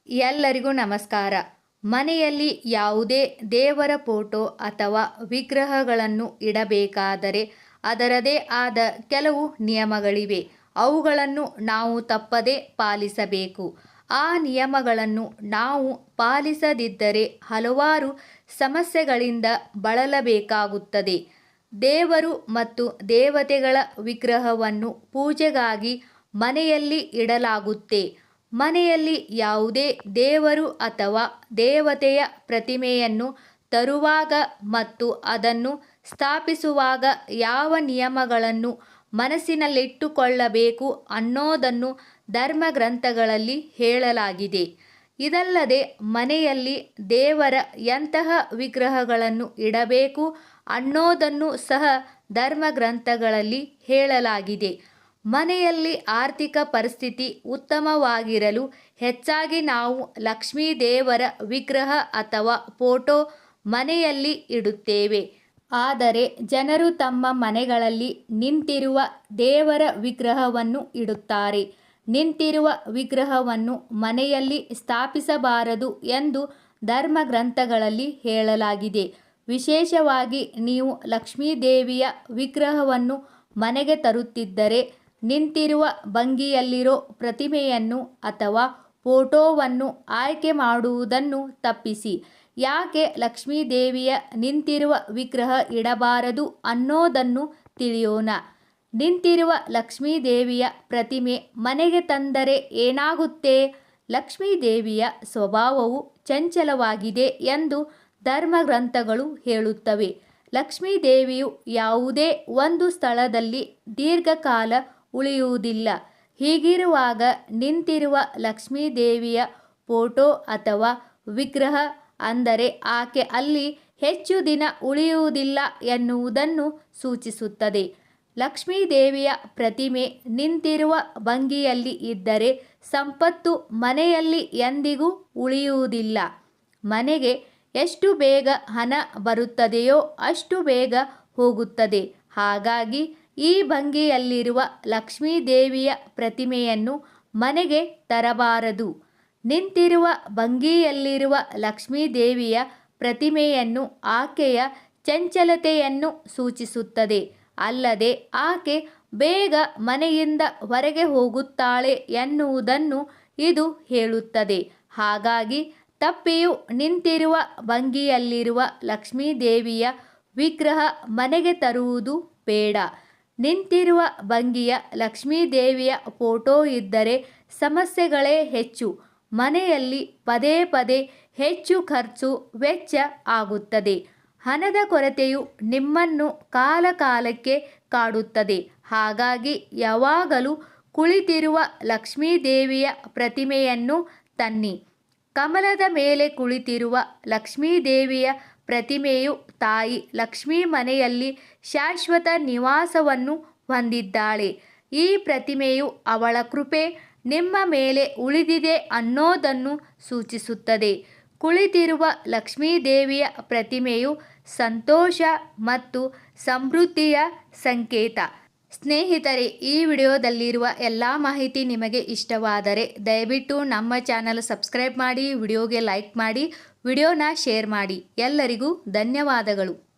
ಎಲ್ಲರಿಗೂ ನಮಸ್ಕಾರ. ಮನೆಯಲ್ಲಿ ಯಾವುದೇ ದೇವರ ಫೋಟೋ ಅಥವಾ ವಿಗ್ರಹಗಳನ್ನು ಇಡಬೇಕಾದರೆ ಅದರದೇ ಆದ ಕೆಲವು ನಿಯಮಗಳಿವೆ. ಅವುಗಳನ್ನು ನಾವು ತಪ್ಪದೇ ಪಾಲಿಸಬೇಕು. ಆ ನಿಯಮಗಳನ್ನು ನಾವು ಪಾಲಿಸದಿದ್ದರೆ ಹಲವಾರು ಸಮಸ್ಯೆಗಳಿಂದ ಬಳಲಬೇಕಾಗುತ್ತದೆ. ದೇವರು ಮತ್ತು ದೇವತೆಗಳ ವಿಗ್ರಹವನ್ನು ಪೂಜೆಗಾಗಿ ಮನೆಯಲ್ಲಿ ಇಡಲಾಗುತ್ತೆ. ಮನೆಯಲ್ಲಿ ಯಾವುದೇ ದೇವರು ಅಥವಾ ದೇವತೆಯ ಪ್ರತಿಮೆಯನ್ನು ತರುವಾಗ ಮತ್ತು ಅದನ್ನು ಸ್ಥಾಪಿಸುವಾಗ ಯಾವ ನಿಯಮಗಳನ್ನು ಮನಸ್ಸಿನಲ್ಲಿಟ್ಟುಕೊಳ್ಳಬೇಕು ಅನ್ನೋದನ್ನು ಧರ್ಮಗ್ರಂಥಗಳಲ್ಲಿ ಹೇಳಲಾಗಿದೆ. ಇದಲ್ಲದೆ ಮನೆಯಲ್ಲಿ ದೇವರ ಎಂತಹ ವಿಗ್ರಹಗಳನ್ನು ಇಡಬೇಕು ಅನ್ನೋದನ್ನು ಸಹ ಧರ್ಮಗ್ರಂಥಗಳಲ್ಲಿ ಹೇಳಲಾಗಿದೆ. ಮನೆಯಲ್ಲಿ ಆರ್ಥಿಕ ಪರಿಸ್ಥಿತಿ ಉತ್ತಮವಾಗಿರಲು ಹೆಚ್ಚಾಗಿ ನಾವು ಲಕ್ಷ್ಮೀ ದೇವರ ವಿಗ್ರಹ ಅಥವಾ ಫೋಟೋ ಮನೆಯಲ್ಲಿ ಇಡುತ್ತೇವೆ. ಆದರೆ ಜನರು ತಮ್ಮ ಮನೆಗಳಲ್ಲಿ ನಿಂತಿರುವ ದೇವರ ವಿಗ್ರಹವನ್ನು ಇಡುತ್ತಾರೆ. ನಿಂತಿರುವ ವಿಗ್ರಹವನ್ನು ಮನೆಯಲ್ಲಿ ಸ್ಥಾಪಿಸಬಾರದು ಎಂದು ಧರ್ಮಗ್ರಂಥಗಳಲ್ಲಿ ಹೇಳಲಾಗಿದೆ. ವಿಶೇಷವಾಗಿ ನೀವು ಲಕ್ಷ್ಮೀ ದೇವಿಯ ವಿಗ್ರಹವನ್ನು ಮನೆಗೆ ತರುತ್ತಿದ್ದರೆ ನಿಂತಿರುವ ಭಂಗಿಯಲ್ಲಿರೋ ಪ್ರತಿಮೆಯನ್ನು ಅಥವಾ ಫೋಟೋವನ್ನು ಆಯ್ಕೆ ಮಾಡುವುದನ್ನು ತಪ್ಪಿಸಿ. ಯಾಕೆ ಲಕ್ಷ್ಮೀ ದೇವಿಯ ನಿಂತಿರುವ ವಿಗ್ರಹ ಇಡಬಾರದು ಅನ್ನೋದನ್ನು ತಿಳಿಯೋಣ. ನಿಂತಿರುವ ಲಕ್ಷ್ಮೀ ದೇವಿಯ ಪ್ರತಿಮೆ ಮನೆಗೆ ತಂದರೆ ಏನಾಗುತ್ತೆ? ಲಕ್ಷ್ಮೀ ದೇವಿಯ ಸ್ವಭಾವವು ಚಂಚಲವಾಗಿದೆ ಎಂದು ಧರ್ಮಗ್ರಂಥಗಳು ಹೇಳುತ್ತವೆ. ಲಕ್ಷ್ಮೀ ದೇವಿಯು ಯಾವುದೇ ಒಂದು ಸ್ಥಳದಲ್ಲಿ ದೀರ್ಘಕಾಲ ಉಳಿಯುವುದಿಲ್ಲ. ಹೀಗಿರುವಾಗ ನಿಂತಿರುವ ಲಕ್ಷ್ಮೀ ದೇವಿಯ ಫೋಟೋ ಅಥವಾ ವಿಗ್ರಹ ಅಂದರೆ ಆಕೆ ಅಲ್ಲಿ ಹೆಚ್ಚು ದಿನ ಉಳಿಯುವುದಿಲ್ಲ ಎನ್ನುವುದನ್ನು ಸೂಚಿಸುತ್ತದೆ. ಲಕ್ಷ್ಮೀ ದೇವಿಯ ಪ್ರತಿಮೆ ನಿಂತಿರುವ ಭಂಗಿಯಲ್ಲಿ ಇದ್ದರೆ ಸಂಪತ್ತು ಮನೆಯಲ್ಲಿ ಎಂದಿಗೂ ಉಳಿಯುವುದಿಲ್ಲ. ಮನೆಗೆ ಎಷ್ಟು ಬೇಗ ಹಣ ಬರುತ್ತದೆಯೋ ಅಷ್ಟು ಬೇಗ ಹೋಗುತ್ತದೆ. ಹಾಗಾಗಿ ಈ ಭಂಗಿಯಲ್ಲಿರುವ ಲಕ್ಷ್ಮೀ ದೇವಿಯ ಪ್ರತಿಮೆಯನ್ನು ಮನೆಗೆ ತರಬಾರದು. ನಿಂತಿರುವ ಭಂಗಿಯಲ್ಲಿರುವ ಲಕ್ಷ್ಮೀ ದೇವಿಯ ಪ್ರತಿಮೆಯನ್ನು ಆಕೆಯ ಚಂಚಲತೆಯನ್ನು ಸೂಚಿಸುತ್ತದೆ. ಅಲ್ಲದೆ ಆಕೆ ಬೇಗ ಮನೆಯಿಂದ ಹೊರಗೆ ಹೋಗುತ್ತಾಳೆ ಎನ್ನುವುದನ್ನು ಇದು ಹೇಳುತ್ತದೆ. ಹಾಗಾಗಿ ತಪ್ಪಿಯೂ ನಿಂತಿರುವ ಭಂಗಿಯಲ್ಲಿರುವ ಲಕ್ಷ್ಮೀ ದೇವಿಯ ವಿಗ್ರಹ ಮನೆಗೆ ತರುವುದು ಬೇಡ. ನಿಂತಿರುವ ಭಂಗಿಯ ಲಕ್ಷ್ಮೀ ದೇವಿಯ ಫೋಟೋ ಇದ್ದರೆ ಸಮಸ್ಯೆಗಳೇ ಹೆಚ್ಚು. ಮನೆಯಲ್ಲಿ ಪದೇ ಪದೇ ಹೆಚ್ಚು ಖರ್ಚು ವೆಚ್ಚ ಆಗುತ್ತದೆ. ಹಣದ ಕೊರತೆಯು ನಿಮ್ಮನ್ನು ಕಾಲಕಾಲಕ್ಕೆ ಕಾಡುತ್ತದೆ. ಹಾಗಾಗಿ ಯಾವಾಗಲೂ ಕುಳಿತಿರುವ ಲಕ್ಷ್ಮೀ ದೇವಿಯ ಪ್ರತಿಮೆಯನ್ನು ತನ್ನಿ. ಕಮಲದ ಮೇಲೆ ಕುಳಿತಿರುವ ಲಕ್ಷ್ಮೀ ದೇವಿಯ ಪ್ರತಿಮೆಯು ತಾಯಿ ಲಕ್ಷ್ಮೀ ಮನೆಯಲ್ಲಿ ಶಾಶ್ವತ ನಿವಾಸವನ್ನು ಹೊಂದಿದ್ದಾಳೆ. ಈ ಪ್ರತಿಮೆಯು ಅವಳ ಕೃಪೆ ನಿಮ್ಮ ಮೇಲೆ ಉಳಿದಿದೆ ಅನ್ನೋದನ್ನು ಸೂಚಿಸುತ್ತದೆ. ಕುಳಿತಿರುವ ಲಕ್ಷ್ಮೀ ದೇವಿಯ ಪ್ರತಿಮೆಯು ಸಂತೋಷ ಮತ್ತು ಸಮೃದ್ಧಿಯ ಸಂಕೇತ. ಸ್ನೇಹಿತರೆ, ಈ ವಿಡಿಯೋದಲ್ಲಿರುವ ಎಲ್ಲ ಮಾಹಿತಿ ನಿಮಗೆ ಇಷ್ಟವಾದರೆ ದಯವಿಟ್ಟು ನಮ್ಮ ಚಾನಲ್ ಸಬ್ಸ್ಕ್ರೈಬ್ ಮಾಡಿ, ವಿಡಿಯೋಗೆ ಲೈಕ್ ಮಾಡಿ, ವಿಡಿಯೋನ ಶೇರ್ ಮಾಡಿ. ಎಲ್ಲರಿಗೂ ಧನ್ಯವಾದಗಳು.